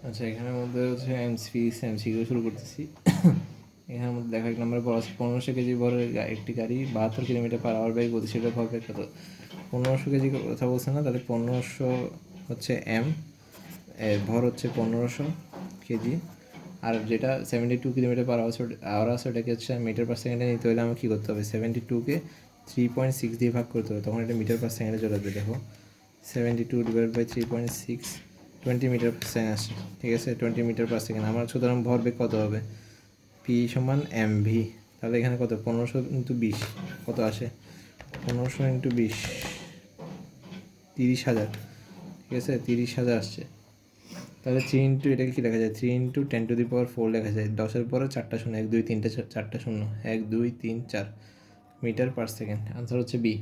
আচ্ছা, এখানের মধ্যে হচ্ছে এমসিকিউ শুরু করতেছি। এখানের মধ্যে দেখো, 1 নম্বরে বলা আছে 1500 কেজি ভরের একটি গাড়ি 72 কিলোমিটার পার আওয়ার বেগে গতিশীল ভরবেগ কত? 1500 কেজি কথা বলছে না, তাহলে 1500 হচ্ছে এম, ভর হচ্ছে 1500 কেজি। আর যেটা 72 কিলোমিটার পার আওয়ার আছে ওটাকে হচ্ছে মিটার পার সেকেন্ডে নিতে হলে আমার কী করতে হবে? 72কে 3.6 দিয়ে ভাগ করতে হবে, তখন এটা মিটার পার সেকেন্ডে চলে আসবে। দেখো 72/3.6 20 মিটার পার সেকেন্ড আসছে, ঠিক আছে? 20 মিটার পার সেকেন্ড আমার, সুতরাং ভরবেগ কত হবে? পি সমান এম ভি। তাহলে এখানে কত? 1500 ইন্টু 20 কত আসে? 1500 ইন্টু 20 30,000, ঠিক আছে? 30,000 আসছে। তাহলে 3 ইন্টু এটাকে কী লেখা যায়? 3 ইন্টু 10⁴ লেখা যায়। 10-এর পরে 4টা শূন্য, 1 2 3টে 4টা শূন্য, 1 2 3 4 মিটার পার সেকেন্ড। আনসার হচ্ছে বি।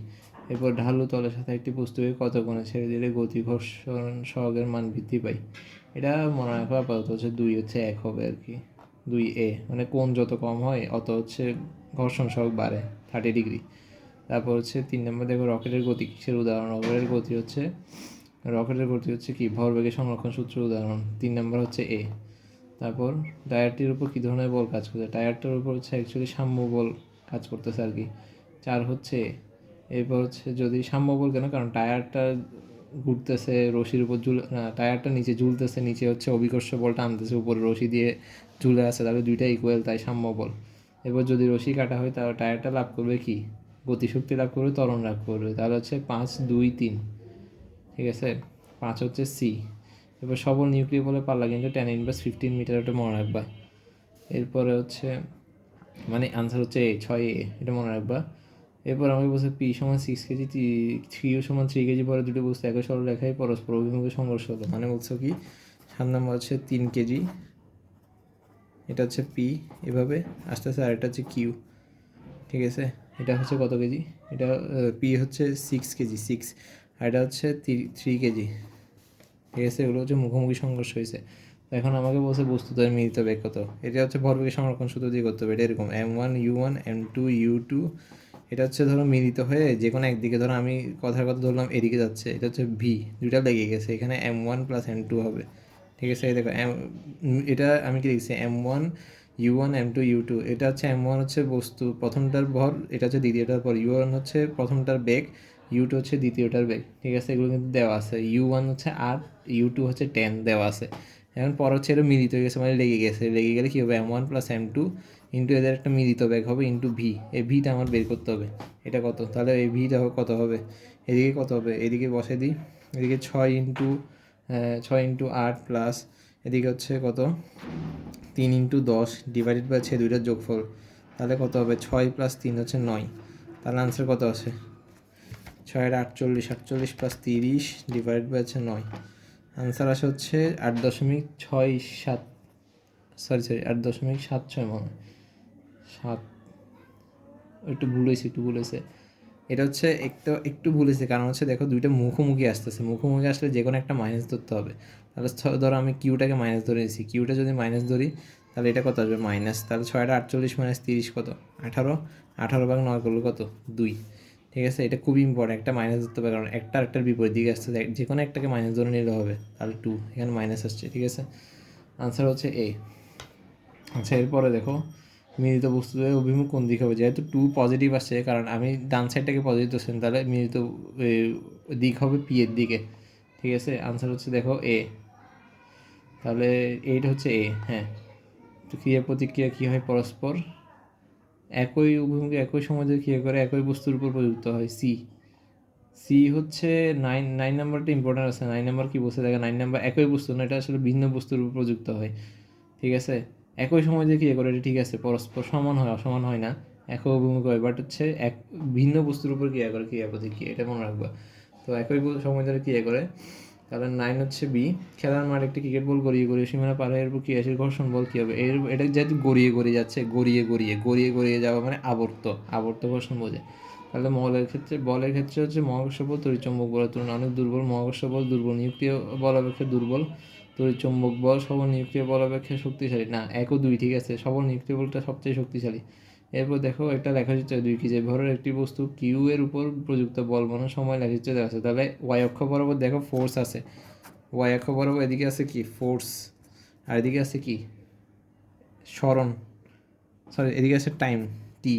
এরপর ঢালু তলের সাথে একটি বস্তুকে কত কোণে ছেড়ে দিলে গতি ঘর্ষণ সহগের মান বৃদ্ধি পায়? এটা মনে রাখো আপাতত হচ্ছে 2 হচ্ছে 1 হবে আর কি, 2a, মানে কোণ যত কম হয় অত হচ্ছে ঘর্ষণ সহগ বাড়ে 30 ডিগ্রি। তারপর হচ্ছে 3 নম্বর দেখো, রকেটের গতি কিসের উদাহরণ? রকেটের গতি হচ্ছে কি? ভরবেগের সংরক্ষণ সূত্রের উদাহরণ। 3 নম্বর হচ্ছে এ। তারপর টায়ারটির উপর কী ধরনের বল কাজ করছে? টায়ারটার উপর হচ্ছে অ্যাকচুয়ালি সাম্য বল কাজ করতেছে আর কি। 4 হচ্ছে। এরপর হচ্ছে যদি সাম্য বল কেন? কারণ টায়ারটা ঘুরতেছে রশির উপর টায়ারটা নিচে ঝুলতেছে, নিচে হচ্ছে অভিকর্ষ বল টানতেছে, উপরে রশি দিয়ে ঝুলে আছে, তাহলে দুইটা ইকুয়াল, তাই সাম্য বল। এরপর যদি রশি কাটা হয় তাহলে টায়ারটা লাভ করবে কি? গতিশক্তি লাভ করবে, ত্বরণ লাভ করবে। তাহলে হচ্ছে 5 2 3, ঠিক আছে? 5 হচ্ছে সি। এবার সবল নিউক্লিয় বলে পাল্লা কিন্তু tan−15 মিটার, ওটা মনে রাখবা। এরপরে হচ্ছে মানে আনসার হচ্ছে এ, 6a, এটা মনে রাখবা। এরপর আমাকে বলছে পি সমান 6 কেজি, থ্রি ইউ সমান 3 কেজি পরে দুটো বস্তু একই সরলরেখায় পরস্পর অভিমুখে সংঘর্ষ হলো, মানে বলছো কি? 7 নম্বর হচ্ছে 3 কেজি, এটা হচ্ছে পি, এভাবে আস্তে আস্তে, আর এটা হচ্ছে কিউ, ঠিক আছে? এটা হচ্ছে কত কেজি? এটা পি হচ্ছে 6 কেজি, 6, আর এটা হচ্ছে 3 কেজি, ঠিক আছে? এগুলো হচ্ছে মুখোমুখি সংঘর্ষ হয়েছে। এখন আমাকে বলছে বস্তুদ্বয়ের মিলিত বেগ কত? এটা হচ্ছে ভরবেগের সংরক্ষণ সূত্র দিয়ে করতে হবে। এটা এরকম m1 u1 m2 u2, এটা হচ্ছে ধরো মিলিত হয়ে যে কোনো একদিকে, ধরো আমি কথার কথা ধরলাম এদিকে যাচ্ছে, এটা হচ্ছে ভি, দুইটা লেগে গেছে, এখানে m1 প্লাস m2 হবে, ঠিক আছে? এই দেখো এটা আমি কি লিখছি? m1 u1 m2 u2, এটা হচ্ছে m1 হচ্ছে বস্তু প্রথমটার ভর, এটা হচ্ছে দ্বিতীয়টার ভর, u1 হচ্ছে প্রথমটার বেগ, u2 হচ্ছে দ্বিতীয়টার বেগ, ঠিক আছে? এগুলো কিন্তু দেওয়া আছে। u1 হচ্ছে 8, u2 হচ্ছে 10 দেওয়া আছে। এখন পর হচ্ছে এটা মিলিত হয়ে গেছে, মানে লেগে গেছে, লেগে গেলে কী হবে? m1 প্লাস m2 ইন্টু এদের একটা মিলিত বেগ হবে ইন্টু ভি। এই ভিটা আমার বের করতে হবে, এটা কত? তাহলে এই ভিটা কত হবে? এদিকে কত হবে? এদিকে বসে দিই, এদিকে 6 ইন্টু 8 প্লাস এদিকে হচ্ছে কত? 3 ইন্টু 10 ডিভাইডেড বাই হচ্ছে দুইটার যোগফল, তাহলে কত হবে? 6 প্লাস 3 হচ্ছে 9। তাহলে আনসার কত আছে? 6 48 প্লাস 30 ডিভাইড বাই হচ্ছে 9, আনসার আসে হচ্ছে 8.67, সরি 8.76 মনে হয়, 7, একটু ভুল হয়েছে। এটা হচ্ছে একটু একটু ভুল হয়েছে, কারণ হচ্ছে দেখো দুইটা মুখোমুখি আসতেছে, মুখোমুখি আসলে যে কোনো একটা মাইনাস ধরতে হবে। তাহলে ধরো আমি কিউটাকে মাইনাস ধরে নিয়েছি, কিউটা যদি মাইনাস ধরি তাহলে এটা কত আসবে? মাইনাস। তাহলে 6 48 মাইনাস 30 কত? 18, 18/9 করলে কত? 2, ঠিক আছে? এটা খুবই ইম্পর্টেন্ট, একটা মাইনাস ধরতে হবে, কারণ একটা আরেকটার বিপরীত দিকে আসছে, যে কোনো একটাকে মাইনাস ধরে নিলে হবে। তাহলে 2, এখানে মাইনাস আসছে, ঠিক আছে? আনসার হচ্ছে এ। আচ্ছা, এরপরে দেখো, মিলিত বস্তুদের অভিমুখ কোন দিকে হবে? যেহেতু 2 পজিটিভ আসছে, কারণ আমি ডান সাইডটাকে পজিটিভ ধরছেন, তাহলে মিলিত দিক হবে পি এর দিকে, ঠিক আছে? আনসার হচ্ছে দেখো এ। তাহলে এইটা হচ্ছে এ, হ্যাঁ। তো ক্রিয়া প্রতিক্রিয়া কী হয়? পরস্পর একই অভিমুখে একই সময় যদি ক্রিয়া করে একই বস্তুর উপর প্রযুক্ত হয়। সি হচ্ছে 9 নাম্বারটা ইম্পর্টেন্ট আছে। 9 নাম্বার কী বলছে দেখো, 9 নাম্বার একই বস্তু না, এটা আসলে ভিন্ন বস্তুর উপর প্রযুক্ত হয়, ঠিক আছে? একই সময় যে ক্রিয়া করে এটা ঠিক আছে, পরস্পর সমান হয়, অসমান হয় না, একই অভিমুখ হয়, বাট হচ্ছে এক ভিন্ন বস্তুর উপর ক্রিয়া করে, ক্রিয়া প্রতিক্রিয়া, এটা মনে রাখবা। তো একই সময় ধরে ক্রিয়া করে, তাহলে 9 হচ্ছে বি। খেলার মাঠ একটি ক্রিকেট বল গড়িয়ে গড়িয়ে সীমানা পার হয়ে এর উপর ক্রিয়াশীল ঘর্ষণ বল কী হবে? এটা যেহেতু গড়িয়ে গড়িয়ে যাচ্ছে, গড়িয়ে যাওয়া মানে আবর্ত ঘর্ষণ বোঝে। তাহলে বলের ক্ষেত্রে হচ্ছে মহাকর্ষ বল তড়িৎচুম্বক বলের তুলনায় অনেক দুর্বল। মহাকর্ষ বল দুর্বল, নিউক্লিয় বল অপেক্ষা দুর্বল। তড়িৎচুম্বক বল সবল নিউক্লিয় বল অপেক্ষা শক্তিশালী। না, 1 ও 2, ঠিক আছে? সবল নিউক্লিয় বলটা সবচেয়ে শক্তিশালী। এরপর দেখো একটা লেখাচিত্র 2 কেজি ভরের একটি বস্তু কিউ এর উপর প্রযুক্ত বল বনাম সময় লেখাচিত্র দেওয়া আছে। তাহলে ওয়াই অক্ষ বরাবর দেখো ফোর্স আছে, ওয়াই অক্ষ বরাবর এদিকে আছে কি? ফোর্স। আর এদিকে আছে কি স্মরণ, সরি এদিকে আছে টাইম টি।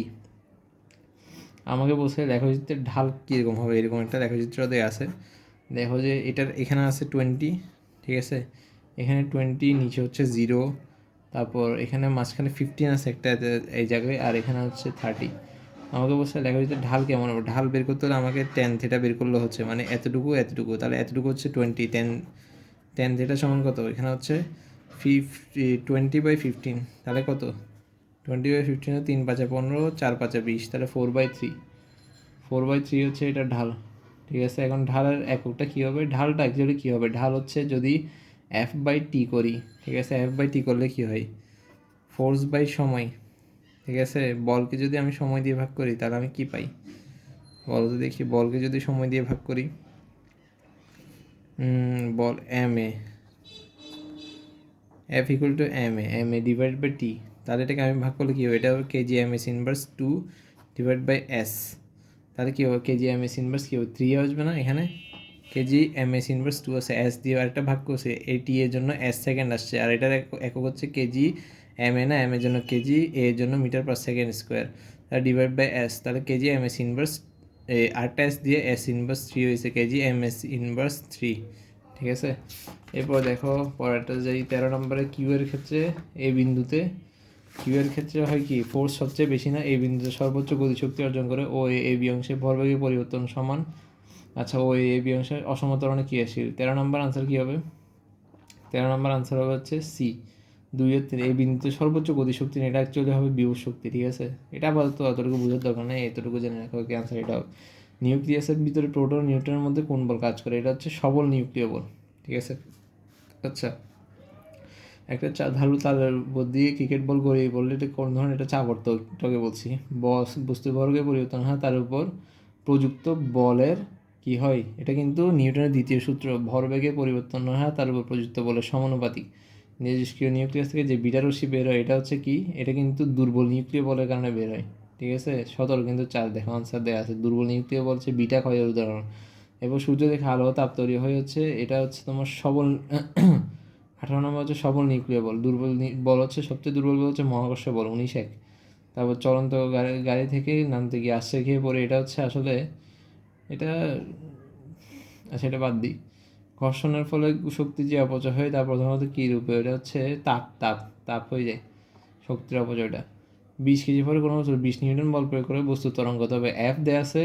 আমাকে বলছে লেখচিত্রের ঢাল কীরকম হবে, এরকম একটা লেখচিত্র দেওয়া আছে। দেখো যে এটার এখানে আছে 20, ঠিক আছে, এখানে 20, নিচে হচ্ছে 0, তারপর এখানে মাঝখানে 15 আছে একটা এই জায়গায়, আর এখানে হচ্ছে 30। আমাকে বলছে লেখচিত্রের ঢাল কেমন হবে, ঢাল বের করতে হলে আমাকে tan থিটা বের করলে হচ্ছে, মানে এতটুকু এতটুকু, তাহলে এতটুকু হচ্ছে 20, tan থিটা সমান কত, এখানে হচ্ছে 20/15, তাহলে কত 20/15, 3×5 = 15, 4×5 = 20, তাহলে 4/3, 4/3 হচ্ছে এটা ঢাল। ঠিক আছে, এখন ঢালের এককটা কী হবে, ঢালটা অ্যাকচুয়ালি কী হবে, ঢাল হচ্ছে যদি F/T করি, ঠিক আছে, F/T করলে কী হয়, ফোর্স বাই সময়। ঠিক আছে, বলকে যদি আমি সময় দিয়ে ভাগ করি তাহলে আমি কি পাই, বল তো দেখি, বলকে যদি সময় দিয়ে ভাগ করি, বল F=ma তাহলে এটাকে আমি ভাগ করলে কী হবে, এটা হবে kg/m/2/s। তাহলে কী হবে, kg/m/2 কী হবে, 3 আসবে না এখানে, kg/m/2 আছে, s দিয়ে আরেকটা ভাগ করছে, এই টি এর জন্য s সেকেন্ড আসছে, আর এটার একক হচ্ছে কেজি, এম এ না, এম এর জন্য কেজি, এ এর জন্য মিটার/সেকেন্ড স্কোয়ার, তাহলে /s, তাহলে kg/m/1, আরেকটা s দিয়ে s−3 হয়েছে, kg/m/3। ঠিক আছে, এরপর দেখো পরেরটা যাই, 13 নম্বরে কিউ এর ক্ষেত্রে এই বিন্দুতে, কিউ এর ক্ষেত্রে হয় কি, ফোর্স সবচেয়ে বেশি না, এই বিন্দুতে সর্বোচ্চ গতিশক্তি অর্জন করে, ও এ বি অংশে ভরবেগের পরিবর্তন সমান। আচ্ছা, ও এ বি অংশে অসমতরণে ক্রিয়াশীল। 13 নম্বর আনসার কী হবে, 13 নম্বর আনসার হবে হচ্ছে সি, 2/3। এই বিন্দুতে সর্বোচ্চ গতিশক্তি, এটা অ্যাকচুয়ালি হবে বিভব শক্তি। ঠিক আছে, এটা আপাতত অতটুকু বোঝার দরকার নেই, এতটুকু জেনে রাখা কি আনসার এটা হবে। নিউক্লিয়াসের ভিতরে প্রোটন নিউট্রনের মধ্যে কোন বল কাজ করে, এটা হচ্ছে সবল নিউক্লিয় বল। ঠিক আছে, আচ্ছা, একটা ধারু তারের উপর দিয়ে ক্রিকেট বল গড়িয়ে পড়লে এটা কোন ধরনের, এটা চাপর্তকে বলছি। বস্তুর ভরকে পরিবর্তন হয় তার উপর প্রযুক্ত বলের কি হয়, এটা কিন্তু নিউটনের দ্বিতীয় সূত্র, ভরবেগের পরিবর্তন হয় তার উপর প্রযুক্ত বলের সমানুপাতিক। নিষ্ক্রিয় নিউক্লিয়াস থেকে যে বিটা রশ্মি বের হয় এটা হচ্ছে কি, এটা কিন্তু দুর্বল নিউক্লিয় বলের কারণে বের হয়। ঠিক আছে, 17 কিন্তু 4 দেখো আনসার দেওয়া আছে, দুর্বল নিউক্লিয় বল হচ্ছে বিটা ক্ষয়ের উদাহরণ। এবং সূর্য থেকে আলো তাপ তৈরি হয়ে হচ্ছে, এটা হচ্ছে তোমার সবল 18 নম্বর হচ্ছে সবল নিউক্লিয় বল। দুর্বল বল হচ্ছে, সবচেয়ে দুর্বল বল হচ্ছে মহাকর্ষ বল, 19 তারপর চলন্ত গাড়ি থেকে নামতে গিয়ে আশ্রয় খেয়ে পড়ে, এটা হচ্ছে আসলে এটা, আচ্ছা এটা বাদ দিই। ঘর্ষণের ফলে শক্তি যে অপচয় হয় তা প্রধানত কী রূপে, এটা হচ্ছে তাপ তাপ তাপ হয়ে যায় শক্তির অপচয়টা। 20 কেজি পরে কোনো বস্তু 20 নিউটন বল প্রয়োগ করে বস্তু ত্বরণ, তবে এফ দেয়া আছে,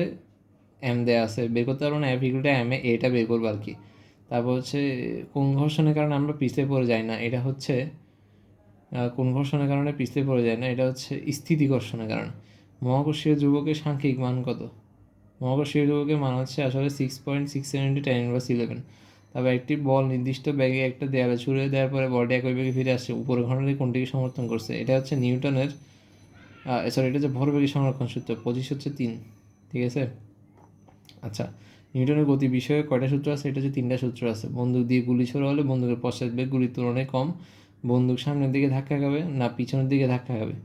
এম দেয়া আছে, বের করতে পারবো না, F=m এ, এটা বের করবো আর কি। তারপর হচ্ছে কোন ঘর্ষণের কারণে আমরা পিছলে পড়ে যাই না, এটা হচ্ছে কোন ঘর্ষণের কারণে পিছলে পড়ে যায় না, এটা হচ্ছে স্থিতি ঘর্ষণের কারণে। মহাকর্ষীয় ধ্রুবকের সাংখ্যিক মান কত, মহাকর্ষীয় ধ্রুবকের মান হচ্ছে আসলে 6.67 × 10⁻11। তবে একটি বল নির্দিষ্ট ব্যাগে একটা দেয়ালে ছুড়ে দেওয়ার পরে বলটি একই বেগে ফিরে আসছে, উপরের ঘটনাটি কোনটিকে সমর্থন করছে, এটা হচ্ছে নিউটনের, সরি এটা হচ্ছে ভরবেগের সংরক্ষণ সূত্র, 25 হচ্ছে 3। ঠিক আছে, আচ্ছা, নিউটনের গতি বিষয়ে কয়টা সূত্র আছে, এটা হচ্ছে 3টা সূত্র আছে। বন্দুক দিয়ে গুলি ছোড়া হলে বন্দুকের পশ্চাৎ বেগ গুলির তুলনায় কম, বন্দুক সামনের দিকে ধাক্কা খাবে না পিছনের দিকে ধাক্কা খাবে,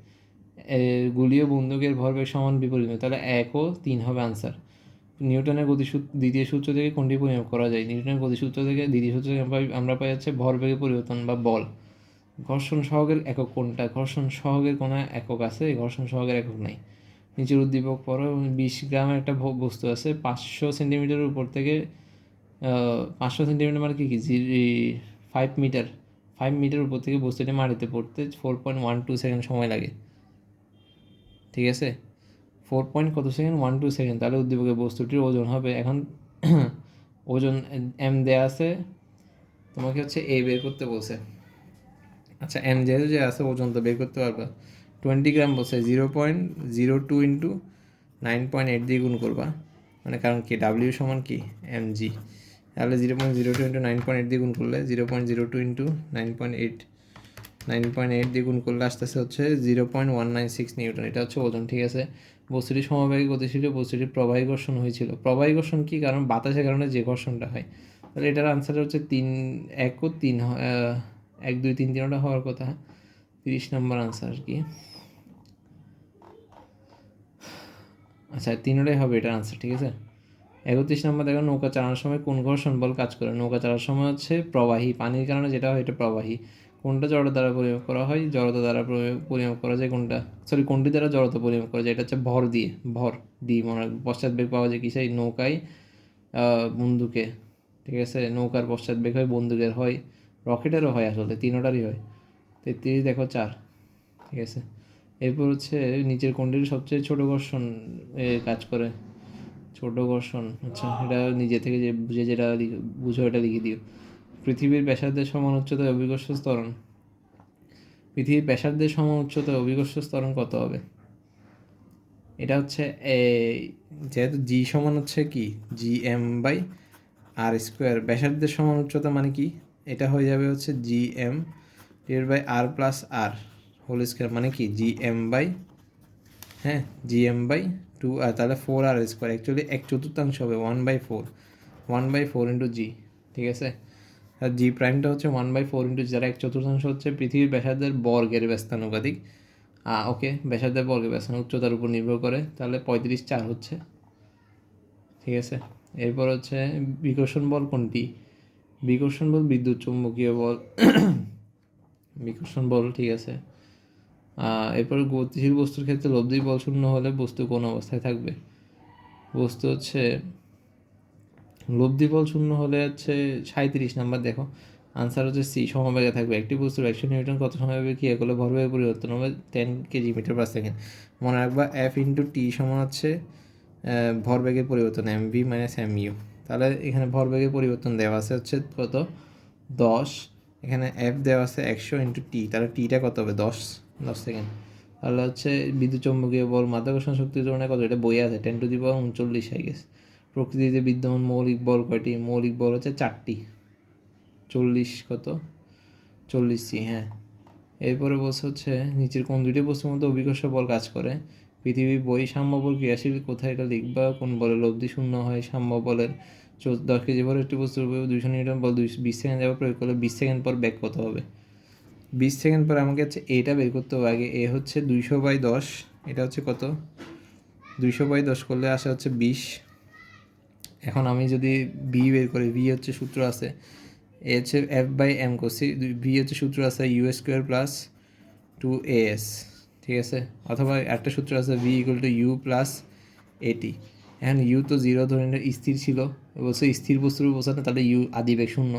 গুলি ও বন্দুকের ভরবেগ সমান বিপরীত, তাহলে 1 ও 3 হবে আনসার। নিউটনের দ্বিতীয় সূত্র থেকে কোনটি পরিমাপ করা যায়, নিউটনের গতিসূত্র থেকে দ্বিতীয় সূত্র থেকে আমরা পাই হচ্ছে ভরবেগের পরিবর্তন বা বল। ঘর্ষণ সহগের একক কোনটা, ঘর্ষণ সহগের কোনো একক আছে, ঘর্ষণ সহগের একক নাই। নিচের উদ্দীপক পড়ো, 20 গ্রামের একটা বস্তু আছে, 500 সেন্টিমিটারের উপর থেকে, 500 সেন্টিমিটার মানে কি 5 মিটার, 5 মিটার উপর থেকে বস্তুটি মাটিতে পড়তে 4.12 সেকেন্ড সময় লাগে। ঠিক আছে, 4.1 সেকেন্ড, তাহলে উদ্দীপকের বস্তুটির ওজন হবে, এখন ওজন এম দেয়া আছে, তোমাকে হচ্ছে এ বের করতে বলছে। আচ্ছা, এম যেহেতু যে আছে, ওজন তো বের করতে পারবা। 20 গ্রাম বলছে, 0.02 × 9.8 দিয়ে গুণ করবা, মানে কারণ কি ডাব্লিউ সমান কি mg, তাহলে 0.02 × 9.8 দিয়ে গুণ করলে 0.02 × 9.8 দিয়ে গুণ করলে আসতেছে হচ্ছে 0.196 নিউটন, এটা হচ্ছে ওজন। ঠিক আছে, বস্তুটি সমবেগে গতিশীল, বস্তুটির প্রবাহী ঘর্ষণ হয়েছিল। প্রবাহী ঘর্ষণ কি, কারণ বাতাসের কারণে যে ঘর্ষণটা হয়, তাহলে এটার আনসার হচ্ছে 3, 1 ও 3, 1 2 3 3টা হওয়ার কথা। 30 নম্বর আনসার কি, আচ্ছা 3টাই হবে এটার আনসার। ঠিক আছে, 31 নম্বর দেখো নৌকা চালানোর সময় কোন ঘর্ষণ বল কাজ করে। নৌকা চালানোর সময় হচ্ছে প্রবাহী, পানির কারণে যেটা হয় এটা প্রবাহী। কোনটা জড়তা দ্বারা পরিমাপ করা হয়? জড়তা দ্বারা পরিমাপ করা যায় কোনটা, সরি কোনটি দ্বারা জড়তা পরিমাপ করা যায়? এটা হচ্ছে ভর দিয়ে, ভর ডি মনে পশ্চাৎ বেগ পাওয়া যায় কিসে? নৌকায়, বন্দুকে, ঠিক আছে। নৌকার পশ্চাৎ বেগ হয়, বন্দুকের হয়, রকেটেরও হয়, আসলে তিনোটারই হয়। 33 দেখো 4, ঠিক আছে। এরপর হচ্ছে নিচের কোনটির সবচেয়ে ছোট ঘর্ষণ কাজ করে? ছোট ঘর্ষণ, আচ্ছা এটা নিজে থেকে যে বুঝে যেটা বুঝো এটা লিখে দিও। পৃথিবীর ব্যাসার্ধের সমান উচ্চতায় অভিকর্ষ ত্বরণ, পৃথিবীর ব্যাসার্ধের সমান উচ্চতায় অভিকর্ষ ত্বরণ কত হবে? এটা হচ্ছে যেহেতু জি সমান হচ্ছে কি G M by R square, ব্যাসার্ধের সমান উচ্চতা মানে কি, এটা হয়ে যাবে হচ্ছে G M divide by R plus R whole square, মানে কি জি এম বাই, হ্যাঁ জি এম বাই 2 আর তাহলে 4 আর স্কোয়ার, অ্যাকচুয়ালি 1/4 হবে 1/4, 1/4 ইন্টু জি, ঠিক আছে। আর জি প্রাইমটা হচ্ছে 1/4 ইন্টু জি, যারা 1/4 হচ্ছে পৃথিবীর ব্যাসার্ধের বর্গের ব্যস্তানুপাতিক। ওকে, ব্যাসার্ধের বর্গের ব্যস্তানুপাতিক উচ্চতার উপর নির্ভর করে, তাহলে 35/4 হচ্ছে, ঠিক আছে। এরপর হচ্ছে বিকর্ষণ বল কোনটি? বিকর্ষণ বল বিদ্যুৎ চুম্বকীয় বল, বিকর্ষণ বল, ঠিক আছে। এরপরে গতিশীল বস্তুর ক্ষেত্রে লব্ধি বল শূন্য হলে বস্তু কোন অবস্থায় থাকবে? বস্তু হচ্ছে লব্ধি বল শূন্য হলে হচ্ছে 37 নাম্বার দেখো, আনসার হচ্ছে সি, সমবেগে থাকবে। একটি বস্তুর 100 নিউটন কত সময় ক্রিয়া করলে ভরবেগের পরিবর্তন হবে 10 কেজি মিটার পার সেকেন্ড। মনে রাখবা এফ ইন্টু টি সমান হচ্ছে ভরবেগের পরিবর্তন M V minus M U. তাহলে এখানে ভরবেগের পরিবর্তন দেওয়া আছে হচ্ছে কত? 10, এখানে এফ দেওয়া আছে 100 ইন্টু টি, তাহলে টিটা কত হবে? 10 সেকেন্ড। তাহলে হচ্ছে বিদ্যুৎ চৌম্বকীয় বল মাধ্যাকর্ষণ শক্তির তুলনায় কত? এটা বই আছে 10⁻39 আই গেস। প্রকৃতিতে বিদ্যমান মৌলিক বল কয়টি? মৌলিক বল হচ্ছে 4টি, 40 কত 40 হ্যাঁ। এরপরে বলছে হচ্ছে নিচের কোন দুইটি বস্তুর মধ্যে অভিকর্ষ বল কাজ করে? পৃথিবী বই সাম্য বল ক্রিয়াশীল কোথায়, এটা লিখবা। কোন বলের লব্ধি শূন্য হয়? সাম্য বলের। 10 কেজি ভরের একটি বস্তুর উপর 200 নিউটন বল 20 সেকেন্ড যাবে প্রয়োগ করলে 20 সেকেন্ড পর ব্যাক কত হবে? 20 সেকেন্ড পর আমাকে হচ্ছে এটা বের করতে হবে আগে। এ হচ্ছে 200/10, এটা হচ্ছে কত? 200/10 করলে আসে হচ্ছে 20। এখন আমি যদি বি বের করি, ভি হচ্ছে সূত্র আছে, এ হচ্ছে এফ বাই এম করছি, ভি হচ্ছে সূত্র আছে ইউ স্কোয়ার প্লাস 2as, ঠিক আছে। অথবা একটা সূত্র আছে V equal to U plus এটি। এখন ইউ তো 0 ধরে স্থির ছিল, বলছে স্থির বস্তুর বোঝানো, তাহলে ইউ আদিবেগ শূন্য।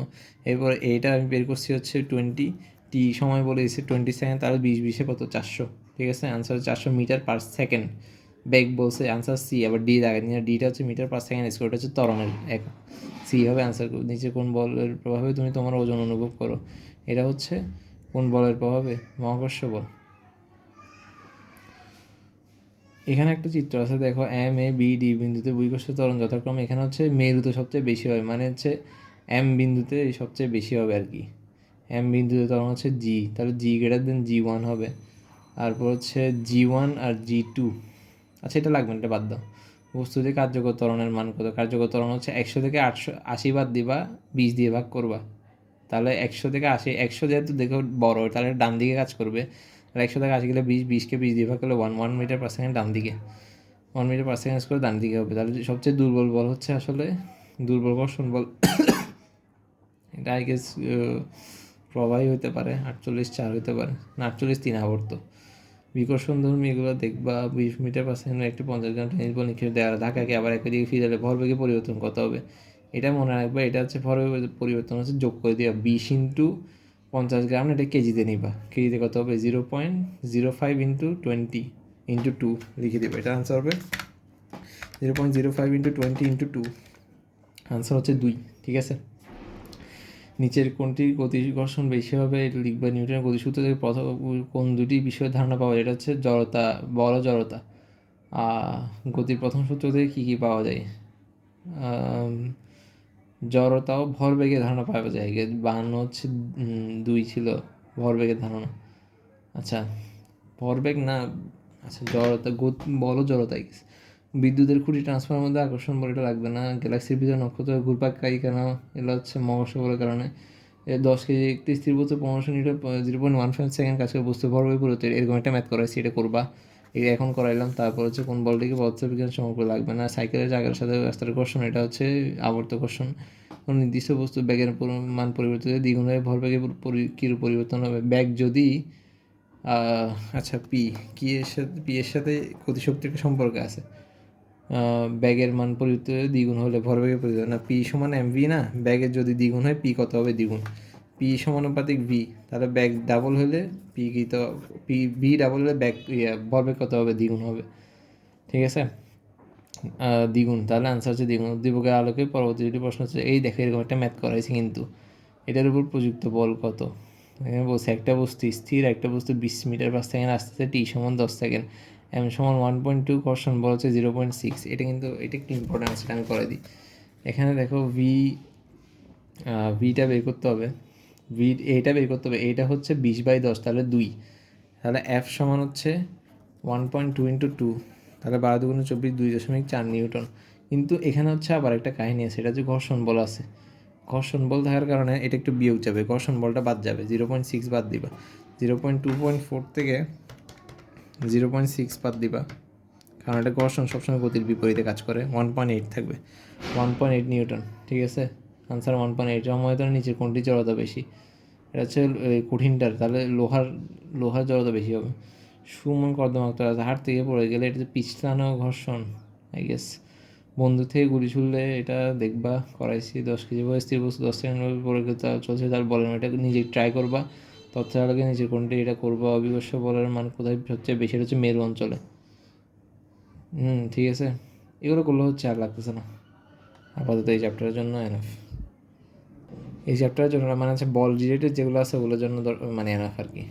এরপর এইটা আমি বের করছি হচ্ছে 20, টি সময় বলে দিচ্ছে 20 সেকেন্ড, তাহলে 20 কত? 400, ঠিক আছে। Answer 400 metre per second. বেগ বলছে আনসার সি, আবার ডি লাগে নিয়ে, ডিটা হচ্ছে মিটার পার সেকেন্ড, স্কোয়ারটা হচ্ছে ত্বরণের এক, সি হবে আনসার। নিচে কোন বলের প্রভাবে তুমি তোমার ওজন অনুভব করো? এটা হচ্ছে কোন বলের প্রভাবে? মহাকর্ষ বল। এখানে একটা চিত্র আছে দেখো, এম এ বি ডি বিন্দুতে বহিঃকর্ষ ত্বরণ যথাক্রমে এখানে হচ্ছে মেরুতে সবচেয়ে বেশি হয়, মানে হচ্ছে এম বিন্দুতে সবচেয়ে বেশি হবে আর কি। এম বিন্দুতে ত্বরণ হচ্ছে জি, তাহলে জি গ্রেটার দেন G1 হবে। তারপর হচ্ছে G1 আর G2, আচ্ছা এটা লাগবে না, এটা বাদ দাও। বস্তুতে কার্যকর ত্বরণের মান কত? কার্যকর ত্বরণ হচ্ছে 100 থেকে 80 বাদ দিবা, 20 দিয়ে ভাগ করবা, তাহলে 100 থেকে 80, 100 যেহেতু দেখো বড় তাহলে ডান দিকে কাজ করবে, আর 100 থেকে 80 গেলে 20, 20কে 20 দিয়ে ভাগ করলে 1 মিটার পার সেকেন্ড ডান দিকে, 1 মিটার পার সেকেন্ড করে ডান দিকে হবে। তাহলে সবচেয়ে দুর্বল বল হচ্ছে আসলে দুর্বল ঘর্ষণ বল, এটা আই গেস প্রবাহী হতে পারে, 48/4 হতে পারে, না 48/3 আবর্ত। বিকর্ষণ ধর্মী এগুলো দেখবা 20 মিটার পার সেকেন্ড একটি 50 গ্রাম টেনিস বল নিক্ষেপ দেওয়া ধাক্কাকে আবার একই দিকে ফিরে ভরবেগে পরিবর্তন কত হবে? এটা মনে রাখবা, এটা হচ্ছে ভরবেগের পরিবর্তন হচ্ছে যোগ করে দেওয়া 20 ইন্টু 50 গ্রাম, এটা কেজিতে নিবা, কেজিতে কত হবে? 0.05 ইন্টু 20 ইন্টু 2 লিখে দেবে, এটা আনসার হবে 0.05 ইন্টু 20 ইন্টু 2, আনসার হচ্ছে 2, ঠিক আছে। নিচের কোনটির গতি ঘর্ষণ বেশি হবে? এটা লিখবে। নিউটনের গতিসূত্র থেকে প্রথম কোন দুটি বিষয়ের ধারণা পাওয়া যায়? এটা হচ্ছে জড়তা, বল ও জড়তা। গতির প্রথম সূত্র থেকে কী কী পাওয়া যায়? জড়তা ও ভরবেগের ধারণা পাওয়া যায়। 52 হচ্ছে 2 ছিল ভরবেগের ধারণা। আচ্ছা ভরবেগ না, আচ্ছা জড়তা, বল ও জড়তাই গেছে। বিদ্যুতের খুঁটি ট্রান্সফারের মধ্যে আকর্ষণ বল, এটা লাগবে না। গ্যালাক্সির ভিতরে নক্ষত্র ঘুরপাক খাই কেন? এগুলো হচ্ছে মহাকর্ষ বলের কারণে। 10 কেজি একটি স্থির বস্তু 1500 নিউটন 0.15 সেকেন্ড কাজ করে বস্তু ভরবেগ পুরোতে, এরকম একটা ম্যাথ করাইছি, এটা করবা। এই এখন করাইলাম। তারপর হচ্ছে কোন বলটিকে পদার্থবিজ্ঞান সম্পর্ক লাগবে না, সাইকেলের চাকার সাথে রাস্তার ঘর্ষণ, এটা হচ্ছে আবর্ত ঘর্ষণ। কোনো নির্দিষ্ট বস্তু ব্যাগের মান পরিবর্তিত হলে দ্বিগুণ হয়ে ভরবেগে কিরূপ পরিবর্তন হবে? ব্যাগ যদি আচ্ছা পি এর সাথে গতিশক্তির একটা সম্পর্ক আছে। ব্যাগের মান পরিবর্তিত হলে দ্বিগুণ হলে ভরবেগের পরিবর্তন না, পি সমান এমভি না, ব্যাগের যদি দ্বিগুণ হয় পি কত হবে? দ্বিগুণ। পি সমানুপাতিক ভি, তাহলে ব্যাগ ডাবল হলে পি কি তো পি ভি ডাবল হলে ব্যাগ ভরবেগ কত হবে? দ্বিগুণ হবে। ঠিক আছে, দ্বিগুণ, তাহলে আনসার হচ্ছে দ্বিগুণ। উদ্দীপকের আলোকে পরবর্তী দুটি প্রশ্ন হচ্ছে, এই দেখো এরকম একটা ম্যাথ করাইছি কিন্তু এটার উপর প্রযুক্ত বল কত? এখানে বলছে একটা বস্তু স্থির, একটা বস্তু 20 মিটার/সেকেন্ড আসতেছে, টি সমান 10 সেকেন্ড, এম সমান 1.2, ঘর্ষণ বল হচ্ছে 0.6। এটা কিন্তু এটা একটু ইম্পর্টেন্ট আছে, আমি করে দিই। এখানে দেখো ভিটা বের করতে হবে, এইটা বের করতে হবে, এইটা হচ্ছে 20/10, তাহলে 2, তাহলে এফ সমান হচ্ছে 1.2 × 2, তাহলে 12×2 = 24, 2.4 নিউটন। কিন্তু এখানে হচ্ছে আবার একটা কাহিনী আছে, সেটা হচ্ছে ঘর্ষণ বল আছে। ঘর্ষণ বল থাকার কারণে এটা একটু বিয়োগ যাবে, ঘর্ষণ বলটা বাদ যাবে, 0.6 বাদ দিবা, 0.2.4 থেকে 0.6 বাদ দিবা, কারণ এটা ঘর্ষণ সবসময় গতির বিপরীতে কাজ করে। 1.8 থাকবে, 1.8 নিউটন। ঠিক আছে, আনসার 1.8। জমায়তনের নিচে কোনটি জড়তা বেশি? এটা হচ্ছে কঠিনটার, তাহলে লোহার জড়তা বেশি হবে। সুমন কর্দমাক্ত হাড় থেকে পড়ে গেলে এটা পিছলানো ঘর্ষণ, আই গেস। বন্দুক থেকে গুলি ছুড়লে এটা দেখবা, করাইছি। 10 কেজি বয়স স্থির বস্তু 10 সেকেন্ড পড়ে গেলে চলছে, তার বলেন এটা নিজে ট্রাই করবা, তথ্য আলোকে নিজের কোনটি এটা করবা। অবিবস্য বলের মান কোথায় সবচেয়ে বেশি? হচ্ছে মেরু অঞ্চলে। ঠিক আছে, এগুলো করলে হচ্ছে আর লাগতেছে না আপাতত এই চ্যাপ্টারের জন্য এনাফ। এই চ্যাপ্টারের জন্য মানে হচ্ছে বল রিলেটেড যেগুলো আছে ওগুলোর জন্য মানে এনাফ আর কি।